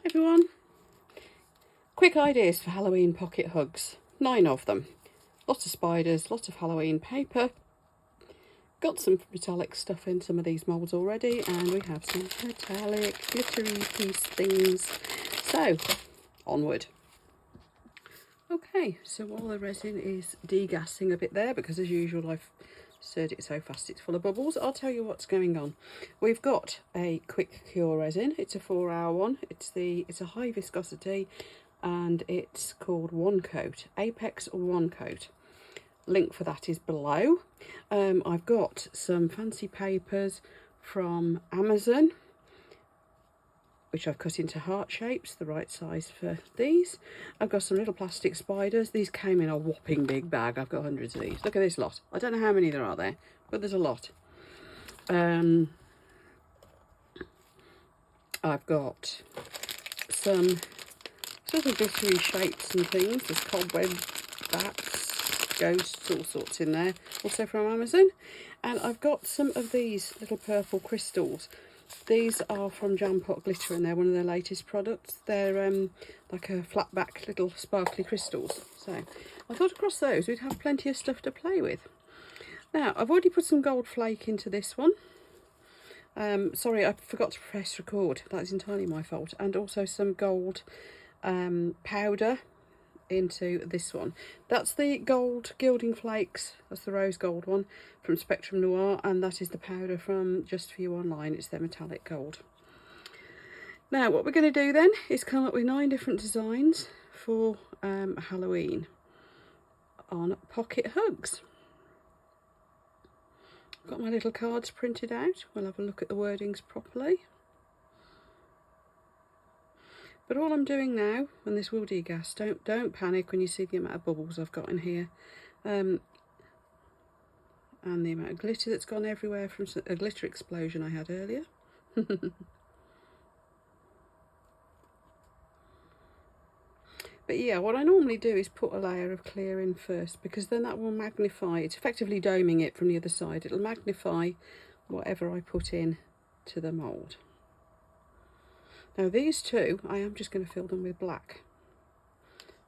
Everyone, quick ideas for Halloween pocket hugs. 9 of them. Lots of spiders, lots of Halloween paper. Got some metallic stuff in some of these moulds already, and we have some metallic glittery piece things. So, onward. Okay, so while the resin is degassing a bit there, because as usual I've stirred it so fast it's full of bubbles, I'll tell you what's going on. We've got a quick cure resin. It's a 4-hour one. It's a high viscosity, and it's called One Coat, Apex One Coat. Link for that is below. I've got some fancy papers from Amazon, which I've cut into heart shapes, the right size for these. I've got some little plastic spiders. These came in a whopping big bag. I've got hundreds of these. Look at this lot. I don't know how many there are there, but there's a lot. I've got some sort of glittery shapes and things. There's cobweb bats, ghosts, all sorts in there. Also from Amazon. And I've got some of these little purple crystals. These are from Jam Pot Glitter, and they're one of their latest products. They're like a flat back little sparkly crystals. So I thought across those we'd have plenty of stuff to play with. Now I've already put some gold flake into this one. Sorry, I forgot to press record. That is entirely my fault. And also some gold powder into this one. That's the gold gilding flakes. That's the rose gold one from Spectrum Noir, and that is the powder from Just For You Online. It's their metallic gold. Now what we're going to do then is come up with 9 different designs for Halloween on pocket hugs. Got my little cards printed out. We'll have a look at the wordings properly. But all I'm doing now, and this will degas, don't panic when you see the amount of bubbles I've got in here, and the amount of glitter that's gone everywhere from a glitter explosion I had earlier. But yeah, what I normally do is put a layer of clear in first, because then that will magnify. It's effectively doming it from the other side. It'll magnify whatever I put in to the mould. Now these two, I am just going to fill them with black.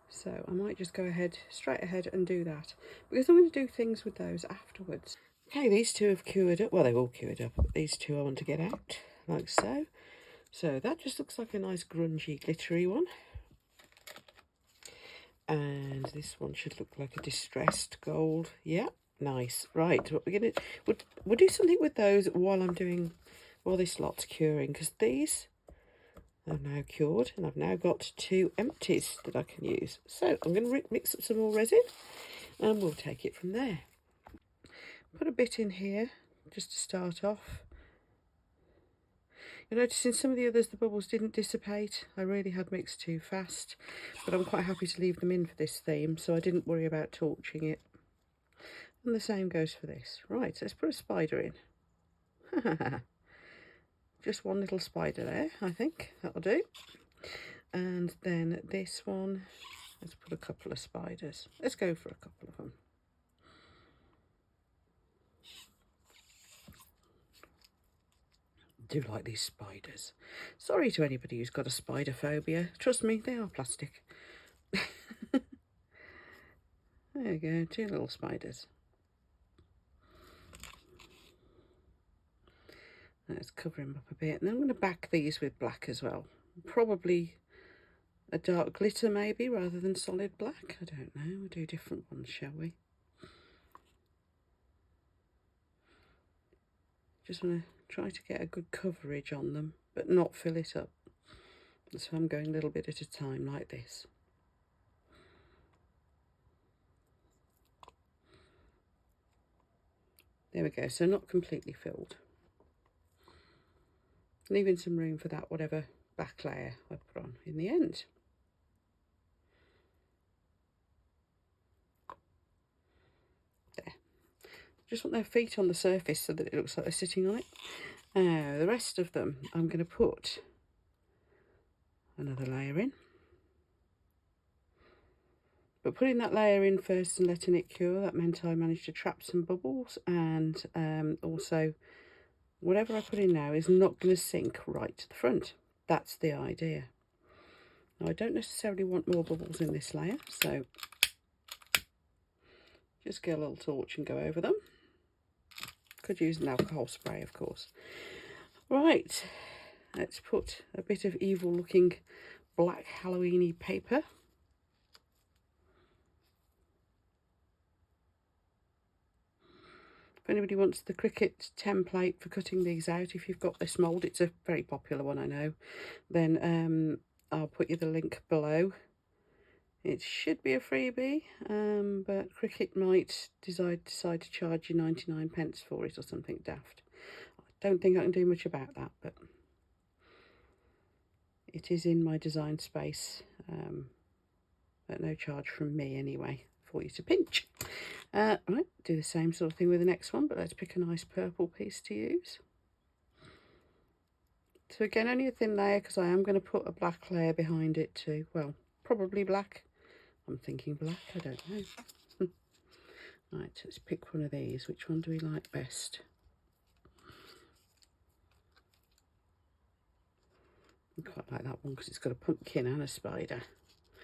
So I might just go straight ahead and do that, because I'm going to do things with those afterwards. Okay, these two have cured up. Well, they've all cured up, but these two I want to get out, like so. So that just looks like a nice grungy glittery one. And this one should look like a distressed gold. Yeah, nice. Right, what we're going to... We'll do something with those while this lot's curing, because these are now cured, and I've now got 2 empties that I can use. So I'm going to mix up some more resin, and we'll take it from there. Put a bit in here just to start off. You'll notice in some of the others the bubbles didn't dissipate. I really had mixed too fast, but I'm quite happy to leave them in for this theme, so I didn't worry about torching it. And the same goes for this. Right, let's put a spider in. Just one little spider there, I think. That'll do. And then this one, let's put a couple of spiders. Let's go for a couple of them. I do like these spiders. Sorry to anybody who's got a spider phobia. Trust me, they are plastic. There we go, 2 little spiders. Let's cover him up a bit, and then I'm going to back these with black as well. Probably a dark glitter maybe, rather than solid black. I don't know, we'll do different ones, shall we? Just want to try to get a good coverage on them, but not fill it up. So I'm going a little bit at a time, like this. There we go, so not completely filled. Leaving some room for that whatever back layer I put on in the end. There. Just want their feet on the surface so that it looks like they're sitting on it. Now the rest of them I'm going to put another layer in. But putting that layer in first and letting it cure, that meant I managed to trap some bubbles, and also whatever I put in now is not going to sink right to the front. That's the idea. Now I don't necessarily want more bubbles in this layer, so just get a little torch and go over them. Could use an alcohol spray, of course. Right, let's put a bit of evil looking black Halloweeny paper. If anybody wants the Cricut template for cutting these out, if you've got this mould, it's a very popular one, I know, then I'll put you the link below. It should be a freebie, but Cricut might decide to charge you 99p for it or something daft. I don't think I can do much about that, but it is in my design space, at no charge from me anyway, for you to pinch. Right, do the same sort of thing with the next one, but let's pick a nice purple piece to use. So again, only a thin layer, because I am going to put a black layer behind it too. Well, probably black. I'm thinking black, I don't know. Right, let's pick one of these. Which one do we like best? I quite like that one because it's got a pumpkin and a spider.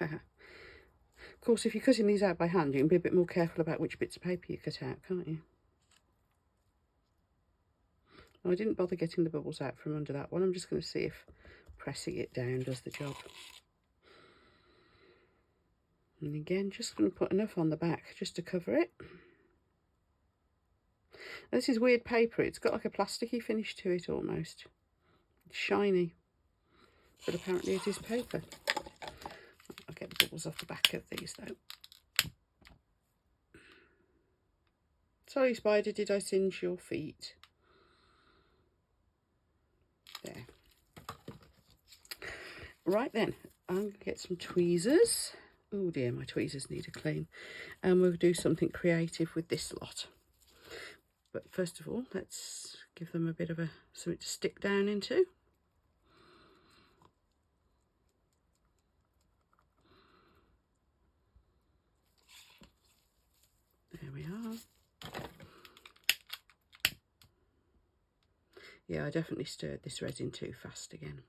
Of course, if you're cutting these out by hand, you can be a bit more careful about which bits of paper you cut out, can't you? Well, I didn't bother getting the bubbles out from under that one. I'm just going to see if pressing it down does the job. And again, just going to put enough on the back just to cover it. This is weird paper. It's got like a plasticky finish to it almost. It's shiny, but apparently it is paper. I'll get the bubbles off the back of these though. Sorry, spider, did I singe your feet? There. Right then, I'm going to get some tweezers. Oh dear, my tweezers need a clean. And we'll do something creative with this lot. But first of all, let's give them a bit of something to stick down into. There we are. Yeah, I definitely stirred this resin too fast again.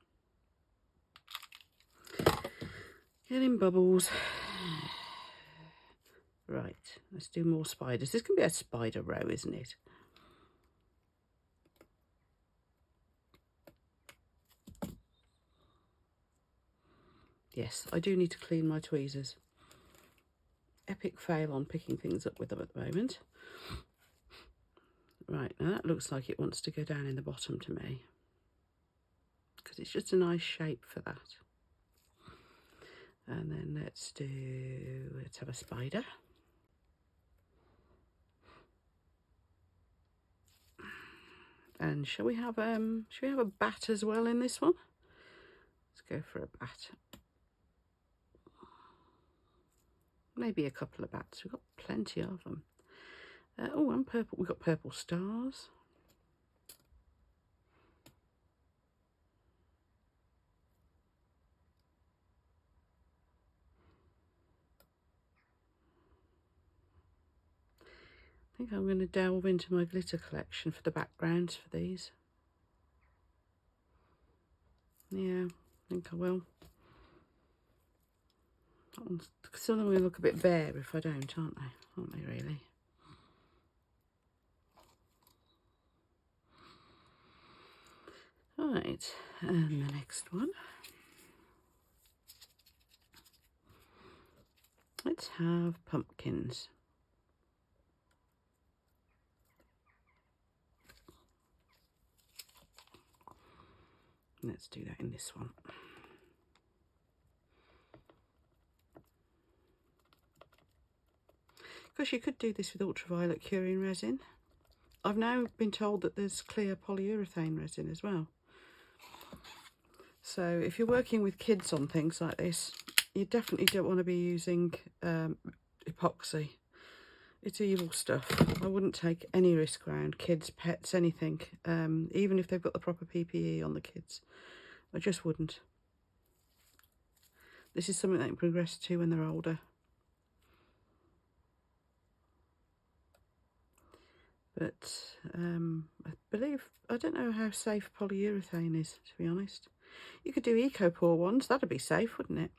Getting bubbles. Right, let's do more spiders. This can be a spider row, isn't it? Yes, I do need to clean my tweezers. Epic fail on picking things up with them at the moment. Right, now that looks like it wants to go down in the bottom to me, because it's just a nice shape for that. And then let's have a spider. And shall we have a bat as well in this one? Let's go for a bat. Maybe a couple of bats. We've got plenty of them. Oh, and purple. We've got purple stars. I think I'm going to delve into my glitter collection for the backgrounds for these. Yeah, I think I will. Some of them will look a bit bare if I don't, aren't they? Aren't they really? Right, and the next one. Let's have pumpkins. Let's do that in this one. Of course, you could do this with ultraviolet curing resin. I've now been told that there's clear polyurethane resin as well. So if you're working with kids on things like this, you definitely don't want to be using epoxy. It's evil stuff. I wouldn't take any risk around kids, pets, anything, even if they've got the proper PPE on the kids. I just wouldn't. This is something they can progress to when they're older. But I don't know how safe polyurethane is, to be honest. You could do eco-pore ones, that'd be safe, wouldn't it?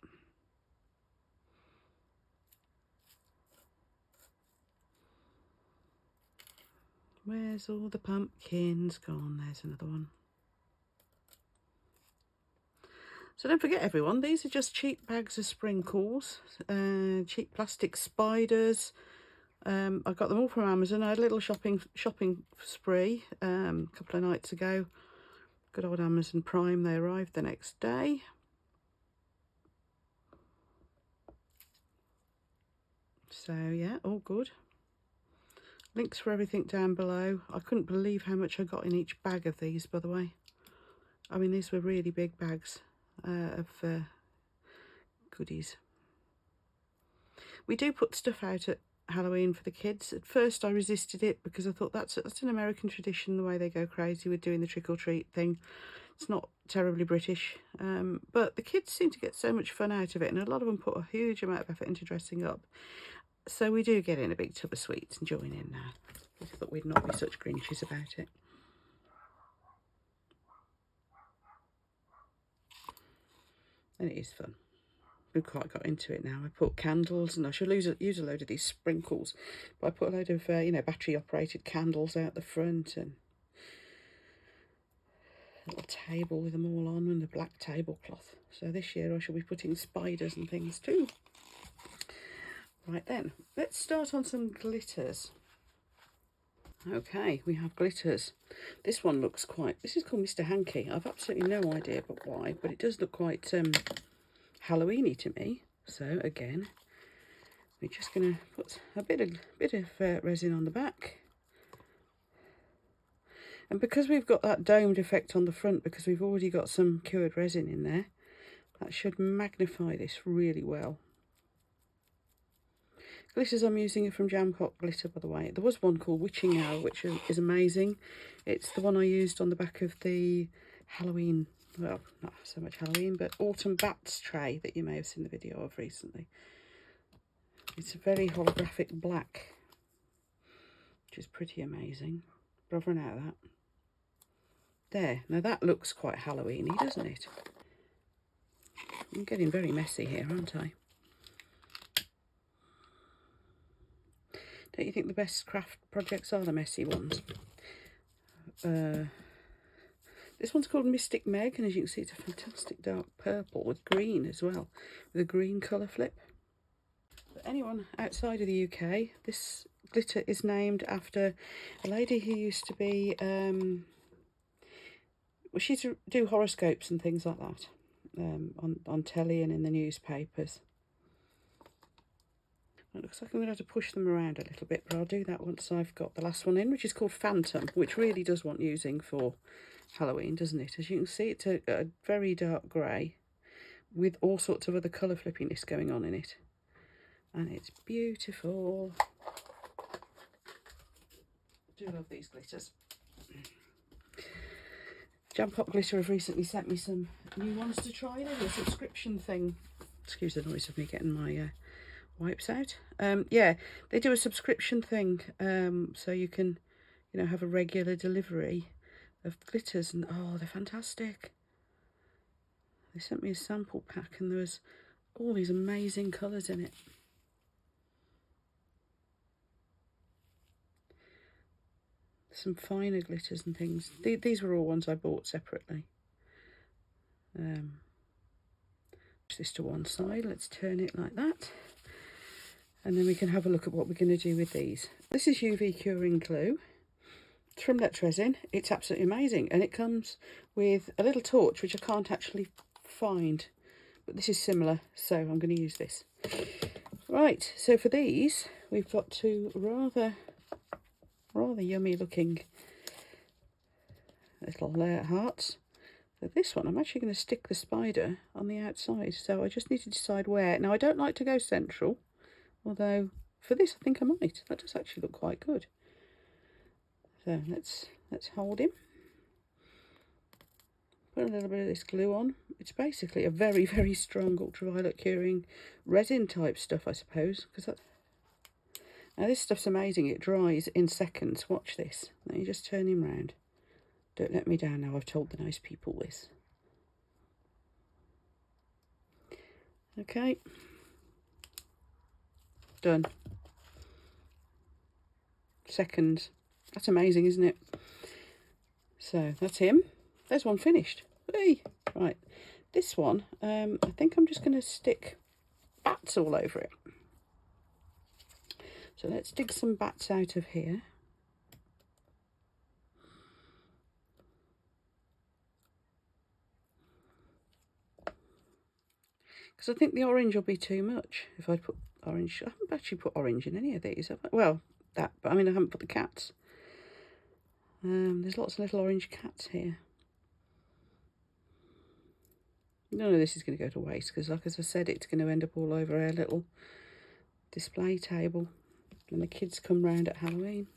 Where's all the pumpkins gone? There's another one. So don't forget everyone, these are just cheap bags of sprinkles, cheap plastic spiders. I got them all from Amazon. I had a little shopping spree a couple of nights ago. Good old Amazon Prime, they arrived the next day. So yeah, all good. Links for everything down below. I couldn't believe how much I got in each bag of these, by the way. I mean, these were really big bags of goodies. We do put stuff out at Halloween for the kids. At first I resisted it because I thought that's an American tradition, the way they go crazy with doing the trick-or-treat thing. It's not terribly British, but the kids seem to get so much fun out of it, and a lot of them put a huge amount of effort into dressing up. So we do get in a big tub of sweets and join in now. I thought we'd not be such Grinches about it. And it is fun. We've quite got into it now. I put candles, and I should use a load of these sprinkles, but I put a load of you know, battery operated candles out the front, and a little table with them all on, and a black tablecloth. So this year I shall be putting spiders and things too. Right then, let's start on some glitters. Okay, we have glitters. This one looks quite, this is called Mr. Hanky. I've absolutely no idea but why, but it does look quite Halloween-y to me. So again, we're just going to put a bit of resin on the back. And because we've got that domed effect on the front, because we've already got some cured resin in there, that should magnify this really well. Glitters I'm using are from Jam Pot Glitter, by the way. There was one called Witching Hour, which is amazing. It's the one I used on the back of the Halloween, well, not so much Halloween, but Autumn Bats tray that you may have seen the video of recently. It's a very holographic black, which is pretty amazing. But I've run out of that. There, now that looks quite Halloween-y, doesn't it? I'm getting very messy here, aren't I? Don't you think the best craft projects are the messy ones? This one's called Mystic Meg, and as you can see, it's a fantastic dark purple with green as well, with a green colour flip. For anyone outside of the UK, this glitter is named after a lady who used to be, well, she used to do horoscopes and things like that on telly and in the newspapers. It looks like I'm going to have to push them around a little bit, but I'll do that once I've got the last one in, which is called Phantom, which really does want using for Halloween, doesn't it? As you can see, it's a very dark grey with all sorts of other colour flippiness going on in it. And it's beautiful. I do love these glitters. Jam Pot Glitter have recently sent me some new ones to try. They do a subscription thing. Excuse the noise of me getting my wipes out. Yeah, they do a subscription thing, so you can, you know, have a regular delivery of glitters, and oh, they're fantastic. They sent me a sample pack, and there was all these amazing colours in it. Some finer glitters and things. These were all ones I bought separately. Push this to one side. Let's turn it like that. And then we can have a look at what we're going to do with these. This is UV curing glue. It's from Let's Resin. It's absolutely amazing. And it comes with a little torch, which I can't actually find. But this is similar, so I'm going to use this. Right, so for these, we've got two rather yummy looking little hearts. So this one, I'm actually going to stick the spider on the outside. So I just need to decide where. Now, I don't like to go central. Although, for this, I think I might. That does actually look quite good. So, let's hold him. Put a little bit of this glue on. It's basically a very, very strong ultraviolet curing resin type stuff, I suppose. Now, this stuff's amazing. It dries in seconds. Watch this. Let me just turn him round. Don't let me down now. I've told the nice people this. Okay. Done. Seconds. That's amazing, isn't it? So that's him. There's one finished. Hey, right. This one, I think I'm just going to stick bats all over it. So let's dig some bats out of here. Because I think the orange will be too much if I put orange. I haven't actually put orange in any of these, have I? Well, that, but I mean, I haven't put the cats. There's lots of little orange cats here. None of this is going to go to waste because, like as I said, it's going to end up all over our little display table when the kids come round at Halloween.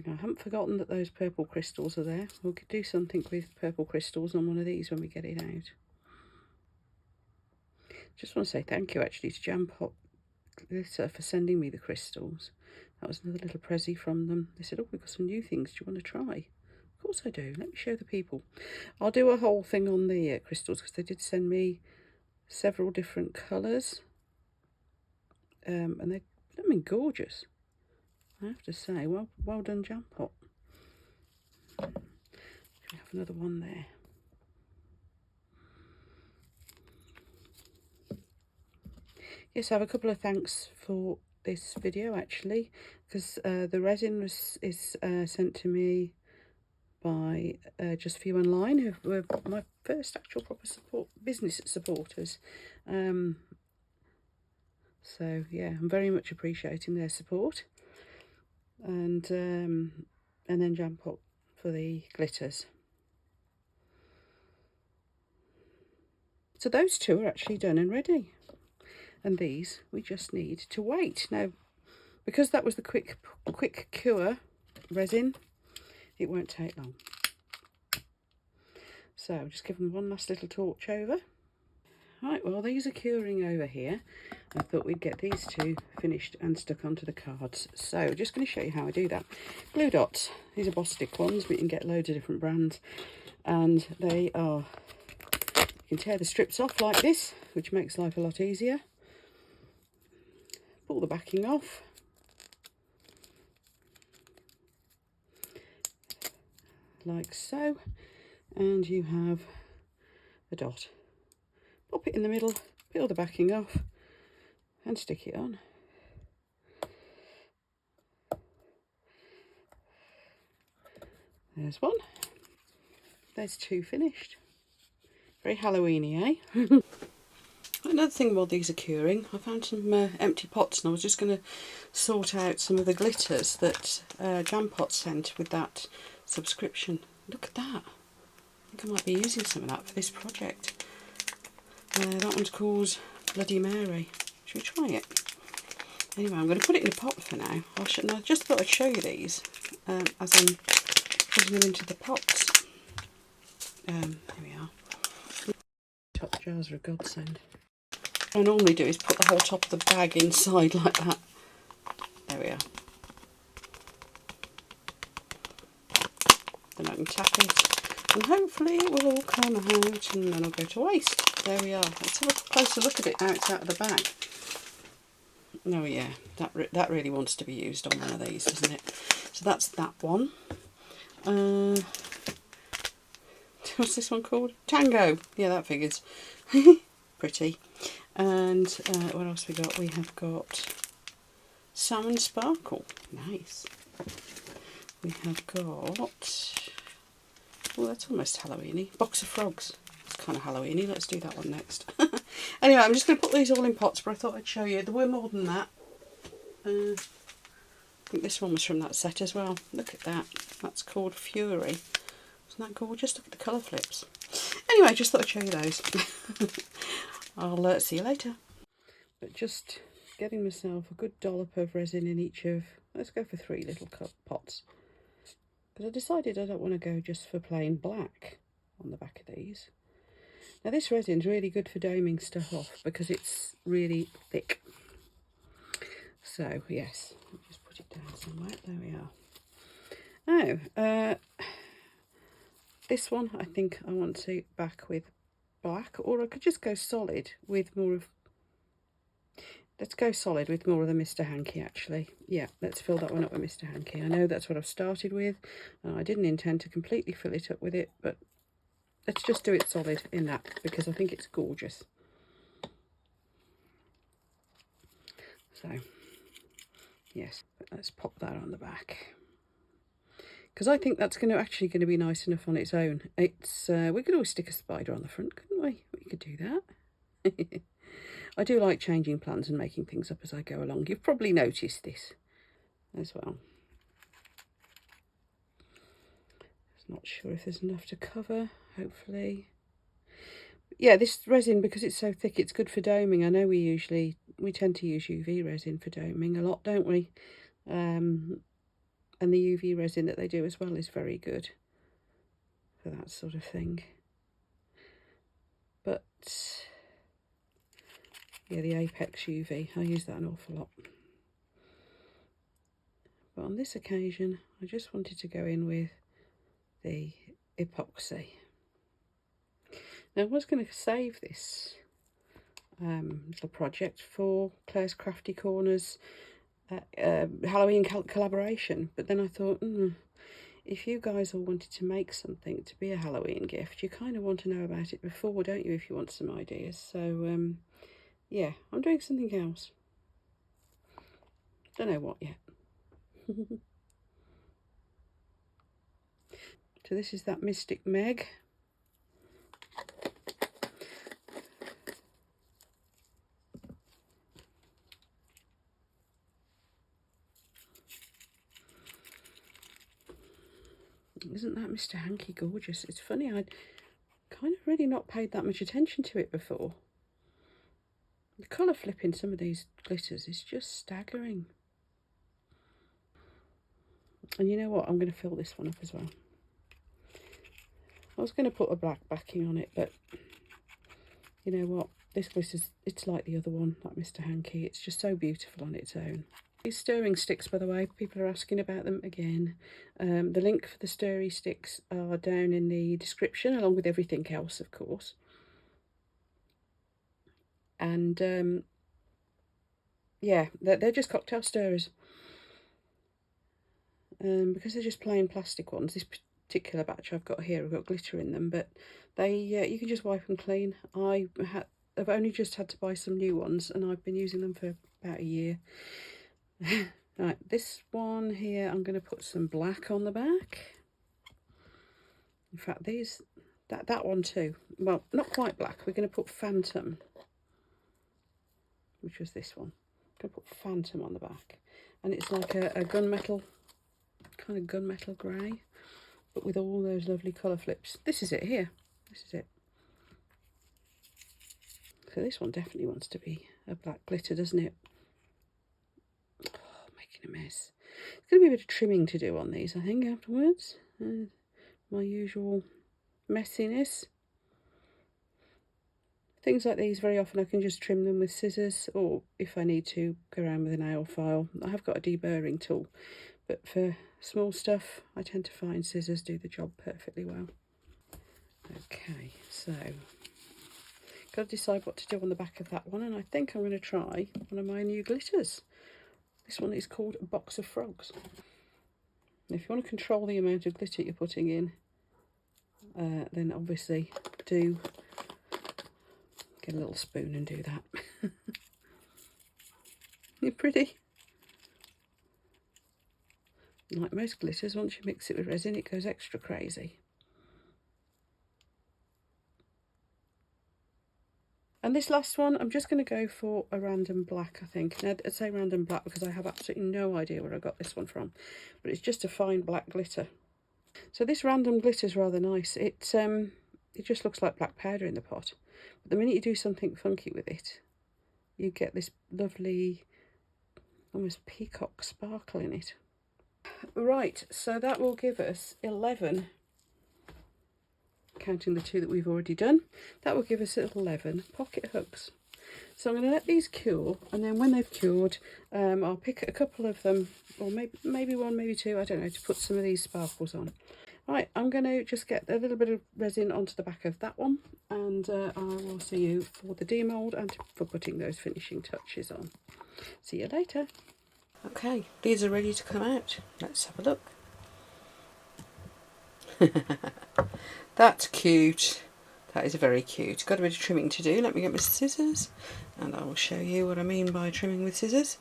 I haven't forgotten that those purple crystals are there. We could do something with purple crystals on one of these when we get it out. Just want to say thank you actually to Jam Pot Glitter for sending me the crystals. That was another little prezi from them. They said, oh, we've got some new things. Do you want to try? Of course I do. Let me show the people. I'll do a whole thing on the crystals because they did send me several different colours. And they're, I mean, gorgeous. I have to say, well done, Jam Pot. We have another one there. Yes, I have a couple of thanks for this video actually, because the resin is sent to me by Just For You Online, who were my first actual proper business supporters. So yeah, I'm very much appreciating their support, and then Jam Pot for the glitters. So those two are actually done and ready, and these we just need to wait. Now, because that was the quick cure resin, it won't take long. So just give them one last little torch over. Right, well, these are curing over here. I thought we'd get these two finished and stuck onto the cards. So just going to show you how I do that. Glue dots. These are Bostik ones, but you can get loads of different brands. And they are, you can tear the strips off like this, which makes life a lot easier. Pull the backing off. Like so. And you have a dot. Pop it in the middle, peel the backing off and stick it on. There's one. There's two finished. Very Halloweeny, eh? Another thing while these are curing, I found some empty pots, and I was just going to sort out some of the glitters that Jam Pot sent with that subscription. Look at that. I think I might be using some of that for this project. That one's called Bloody Mary. Should we try it? Anyway, I'm going to put it in a pot for now. I just thought I'd show you these as I'm putting them into the pots. Here we are. Top jars are a godsend. What I normally do is put the whole top of the bag inside like that. There we are. Then I can tap it, and hopefully it will all come out, and then I'll go to waste. There we are. Let's have a closer look at it now it's out of the bag. Oh yeah, that really wants to be used on one of these, doesn't it? So that's that one. What's this one called? Tango. Yeah, that figures. Pretty. And what else we got? We have got Salmon Sparkle. Nice. We have got, oh, that's almost Halloweeny. Box of Frogs. It's kind of Halloweeny. Let's do that one next. Anyway, I'm just going to put these all in pots, but I thought I'd show you. There were more than that. I think this one was from that set as well. Look at that. That's called Fury. Isn't that gorgeous? Look at the colour flips. Anyway, I just thought I'd show you those. I'll see you later. But just getting myself a good dollop of resin in each of, let's go for 3 little pots. Because I decided I don't want to go just for plain black on the back of these. Now this resin's really good for doming stuff off because it's really thick. So yes, I'll just put it down somewhere. There we are. Oh, this one I think I want to back with black, or I could just go solid with more of... Let's go solid with more of the Mr. Hanky, actually. Yeah, let's fill that one up with Mr. Hanky. I know that's what I've started with. I didn't intend to completely fill it up with it, but let's just do it solid in that because I think it's gorgeous. So, yes, let's pop that on the back. Because I think that's actually going to be nice enough on its own. It's we could always stick a spider on the front, couldn't we? We could do that. I do like changing plans and making things up as I go along. You've probably noticed this as well. Not sure if there's enough to cover, hopefully. Yeah, this resin, because it's so thick, it's good for doming. I know we tend to use UV resin for doming a lot, don't we? And the UV resin that they do as well is very good for that sort of thing. But yeah, the Apex UV, I use that an awful lot. But on this occasion, I just wanted to go in with the epoxy. Now I was going to save this little project for Claire's Crafty Corners Halloween collaboration, but then I thought, if you guys all wanted to make something to be a Halloween gift, you kind of want to know about it before, don't you, if you want some ideas? So yeah, I'm doing something else. Don't know what yet. So this is that Mystic Meg. Isn't that Mr. Hanky gorgeous? It's funny, I'd kind of really not paid that much attention to it before. The colour flip in some of these glitters is just staggering. And you know what? I'm going to fill this one up as well. I was going to put a black backing on it, but you know what? This glitter's, it's like the other one, like Mr. Hanky. It's just so beautiful on its own. These stirring sticks, by the way, people are asking about them again. The link for the stirry sticks are down in the description, along with everything else, of course. And yeah, they're just cocktail stirrers. Because they're just plain plastic ones. This particular batch I've got here, I've got glitter in them, but they you can just wipe them clean. I've only just had to buy some new ones, and I've been using them for about a year. Right, this one here, I'm going to put some black on the back. In fact, that one too. Well, not quite black. We're going to put Phantom, which was this one. I'm going to put Phantom on the back, and it's like a gunmetal, kind of gunmetal grey, but with all those lovely colour flips. This is it here. This is it. So this one definitely wants to be a black glitter, doesn't it? Oh, making a mess. It's going to be a bit of trimming to do on these, I think, afterwards. My usual messiness. Things like these, very often I can just trim them with scissors, or if I need to, go around with a nail file. I have got a deburring tool, but for small stuff, I tend to find scissors do the job perfectly well. Okay, so got to decide what to do on the back of that one, and I think I'm going to try one of my new glitters. This one is called a Box of Frogs. And if you want to control the amount of glitter you're putting in, then obviously do get a little spoon and do that. You're pretty. Like most glitters, once you mix it with resin, it goes extra crazy. And this last one, I'm just going to go for a random black, I think. Now, I say random black because I have absolutely no idea where I got this one from. But it's just a fine black glitter. So this random glitter is rather nice. It just looks like black powder in the pot. But the minute you do something funky with it, you get this lovely, almost peacock sparkle in it. Right, so that will give us 11 counting the 2 that we've already done. That will give us 11 pocket hugs. So I'm going to let these cure, and then when they've cured, I'll pick a couple of them, or maybe 1, maybe 2, I don't know, to put some of these sparkles on. Right, I'm going to just get a little bit of resin onto the back of that one, and I will see you for the demould and for putting those finishing touches on. See you later. Okay, these are ready to come out. Let's have a look. That's cute. That is very cute. Got a bit of trimming to do. Let me get my scissors and I will show you what I mean by trimming with scissors.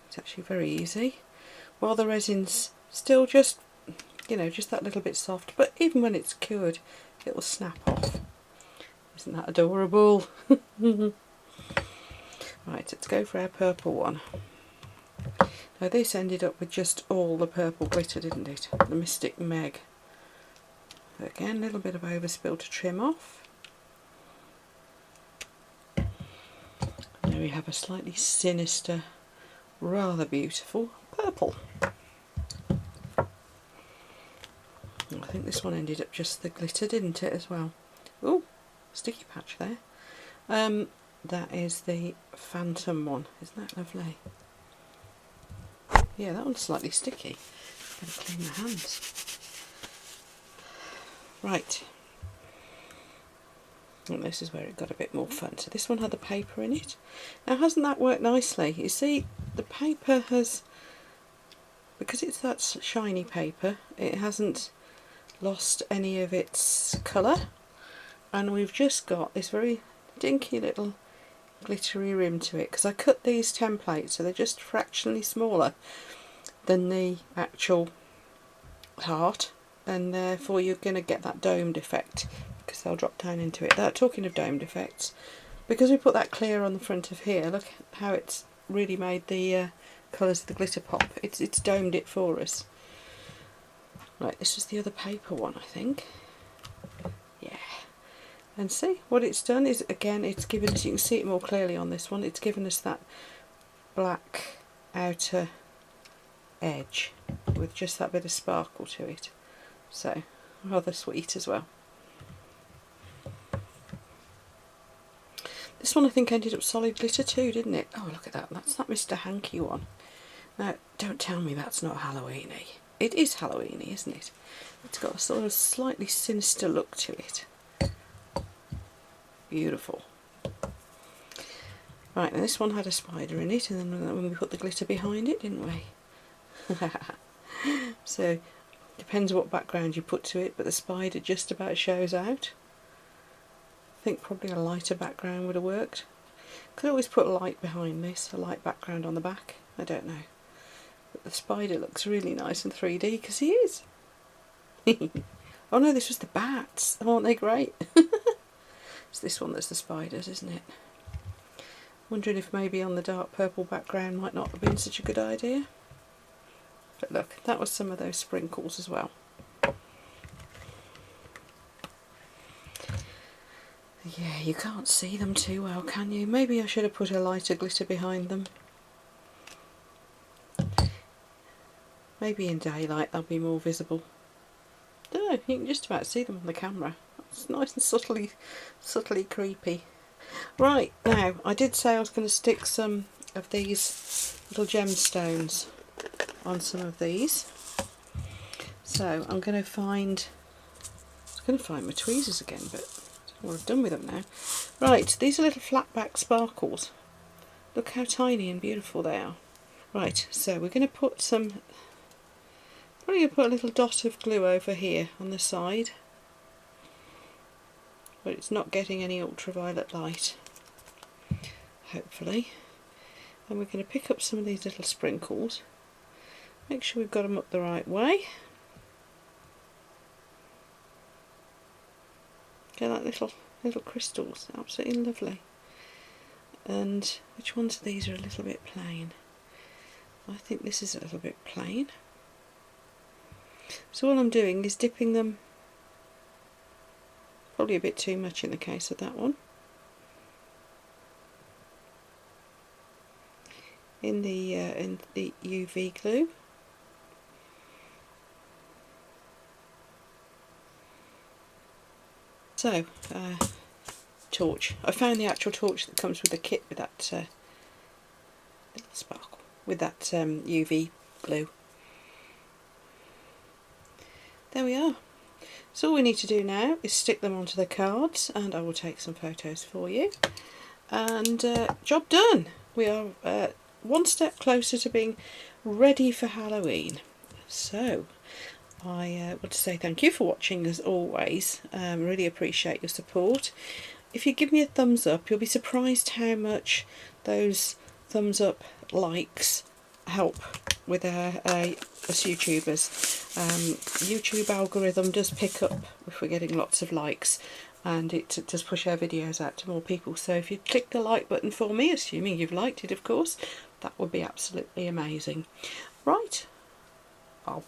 It's actually very easy. While the resin's still just, you know, just that little bit soft, but even when it's cured, it will snap off. Isn't that adorable? Right, let's go for our purple one. Now this ended up with just all the purple glitter, didn't it? The Mystic Meg. Again, a little bit of overspill to trim off. There we have a slightly sinister, rather beautiful purple. I think this one ended up just the glitter, didn't it, as well? Oh, sticky patch there. That is the Phantom one. Isn't that lovely? Yeah, that one's slightly sticky. Better clean my hands. Right, and this is where it got a bit more fun. So this one had the paper in it. Now hasn't that worked nicely? You see, the paper has, because it's that shiny paper, it hasn't lost any of its colour, and we've just got this very dinky little glittery rim to it, because I cut these templates so they're just fractionally smaller than the actual heart, and therefore you're going to get that domed effect because they'll drop down into it. Talking of domed effects, because we put that clear on the front of here, look how it's really made the colours of the glitter pop. It's domed it for us. Right, this is the other paper one, I think. Yeah. And see, what it's done is, again, it's given us, you can see it more clearly on this one, it's given us that black outer edge with just that bit of sparkle to it. So, rather sweet as well. This one I think ended up solid glitter too, didn't it? Oh, look at that. That's that Mr. Hanky one. Now, don't tell me that's not Halloweeny. It is Halloweeny, isn't it? It's got a sort of slightly sinister look to it. Beautiful. Right, and this one had a spider in it, and then when we put the glitter behind it, didn't we? So, depends what background you put to it, but the spider just about shows out. I think probably a lighter background would have worked. Could always put a light behind this, a light background on the back. I don't know. But the spider looks really nice in 3D because he is. Oh no, this was the bats. Oh, aren't they great? It's this one that's the spiders, isn't it? Wondering if maybe on the dark purple background might not have been such a good idea. But look, that was some of those sprinkles as well. Yeah, you can't see them too well, can you? Maybe I should have put a lighter glitter behind them. Maybe in daylight they'll be more visible. No, you can just about see them on the camera. It's nice and subtly creepy. Right, now, I did say I was going to stick some of these little gemstones on some of these. So I'm going to find my tweezers again, but I don't know what I've done with them now. Right, these are little flat back sparkles. Look how tiny and beautiful they are. Right, so we're going to put some, probably going to put a little dot of glue over here on the side, but it's not getting any ultraviolet light, hopefully. And we're going to pick up some of these little sprinkles, make sure we've got them up the right way. Get that little crystals, absolutely lovely. And which ones of these are a little bit plain? I think this is a little bit plain. So all I'm doing is dipping them, probably a bit too much in the case of that one, in the UV glue. So, torch. I found the actual torch that comes with the kit with that little sparkle, with that UV glue. There we are. So all we need to do now is stick them onto the cards, and I will take some photos for you. And job done. We are one step closer to being ready for Halloween. So I want to say thank you for watching as always. Really appreciate your support. If you give me a thumbs up, you'll be surprised how much those thumbs up likes help with us YouTubers. YouTube algorithm does pick up if we're getting lots of likes, and it does push our videos out to more people. So if you click the like button for me, assuming you've liked it of course, that would be absolutely amazing. Right, I'll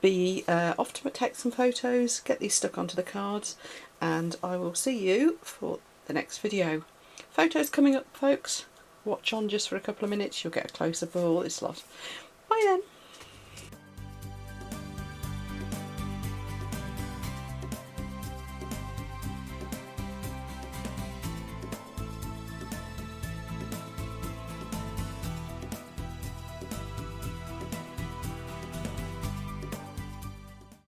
be off to take some photos, get these stuck onto the cards, and I will see you for the next video. Photos coming up, folks. Watch on just for a couple of minutes, you'll get a close-up of all this lot. Bye then.